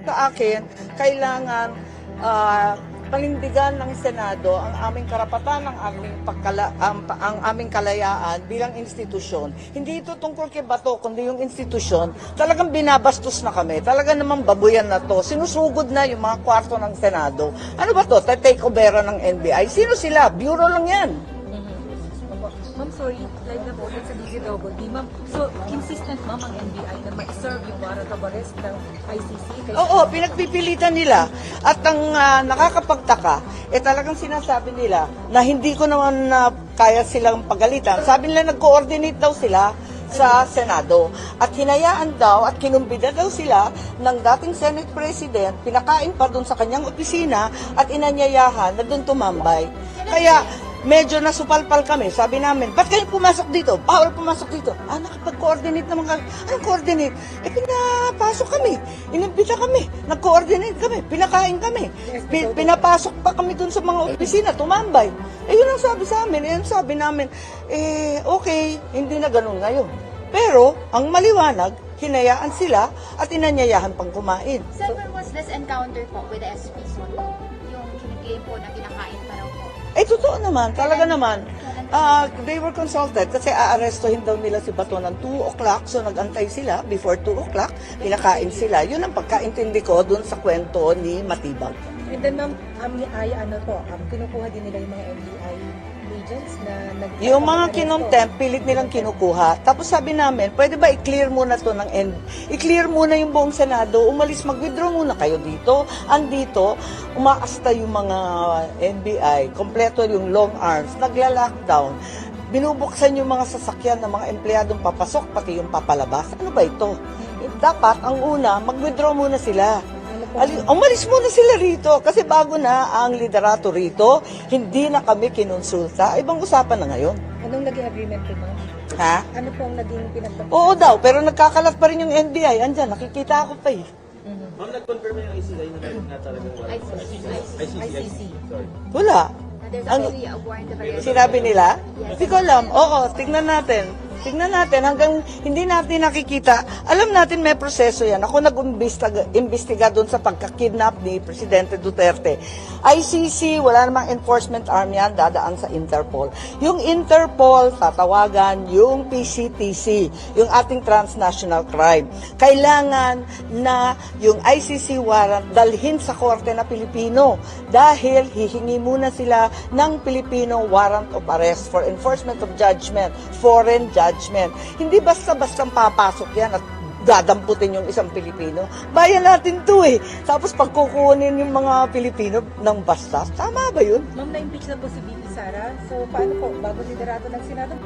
sa akin, kailangan panindigan ng Senado ang aming karapatan, ang aming kalayaan bilang institusyon. Hindi ito tungkol kay Bato, kundi yung institusyon. Talagang binabastos na kami. Talagang naman babuyan na to. Sinusugod na yung mga kwarto ng Senado. Ano ba to? Take over ng NBI? Sino sila? Bureau lang yan. Ma'am, sorry, live na po ulit sa DZWD. Ma'am, so, consistent ma'am ang NBI na ma-serve yung warrant of arrest ng ICC? Oo, pinagpipilitan nila. At ang nakakapagtaka, talagang sinasabi nila na hindi ko naman kaya silang pagalitan. Sabi nila nag-coordinate daw sila sa Senado. At hinayaan daw at kinumbida daw sila ng dating Senate President, pinakain pa doon sa kanyang opisina at inanyayahan na doon tumambay. Kaya, medyo nasupalpal kami. Sabi namin, ba't kayo pumasok dito? Bawal pumasok dito. Nakapag-coordinate naman kami. Anong coordinate? Pinapasok kami. Inimbita kami. Nag-coordinate kami. Pinakain kami. Pinapasok pa kami dun sa mga opisina. Tumambay. Yun ang sabi sa amin. Yun sabi namin, okay, hindi na ganun ngayon. Pero, ang maliwanag, hinayaan sila at inanyayahan pang kumain. Sir, when was this encounter po with the SP Soto? Yung kiniklaim po na kinakain pa raw po. Totoo naman, talaga naman. They were consulted kasi aarestohin daw nila si Bato ng 2 o'clock. So nag-antay sila before 2 o'clock. Pinakain sila. Yun ang pagkaintindi ko dun sa kwento ni Matibag. And then ma'am, kinukuha din nila yung mga NBI agents na Yung mga kinontempt, pilit nilang kinukuha. Tapos sabi namin, pwede ba i-clear muna to ng i-clear muna yung buong Senado, umalis, mag-withdraw muna kayo dito. Andito, umaasta yung mga NBI, kompleto yung long arms, nagla-lockdown. Binubuksan yung mga sasakyan ng mga empleyadong papasok, pati yung papalabas. Ano ba ito? Dapat, ang una, mag-withdraw muna sila. Umalis muna sila rito kasi bago na ang liderato rito, hindi na kami kinonsulta. Ibang usapan na ngayon. Anong naging agreement po ma'am? Ha? Ano po ang naging pinagpapalagay? Oo daw, pero nagkakalat pa rin yung NBI. Andyan, nakikita ako pa eh. Ma'am, nag-confirm yung ICC na talagang wala. ICC. Sorry. Wala. There's Ano? actually a warrant of arrest. Sinabi nila? Hindi ko alam. Oo, tignan natin. Tignan natin hanggang hindi natin nakikita. Alam natin may proseso yan. Ako nag-imbestiga doon sa pagka-kidnap ni Presidente Duterte. ICC, wala namang enforcement arm yan, dadaan sa Interpol. Yung Interpol, tatawagan yung PCTC, yung ating transnational crime. Kailangan na yung ICC warrant dalhin sa korte na Pilipino dahil hihingi muna sila ng Pilipino warrant of arrest for enforcement of judgment, foreign judgment. Hindi basta-bastang papasok yan at dadamputin yung isang Pilipino. Bayan natin to eh. Tapos pagkukunin yung mga Pilipino ng basta. Tama ba yun? Ma'am, na-impeach na po si VP Sara. So, paano po? Bago liderato ng Senado?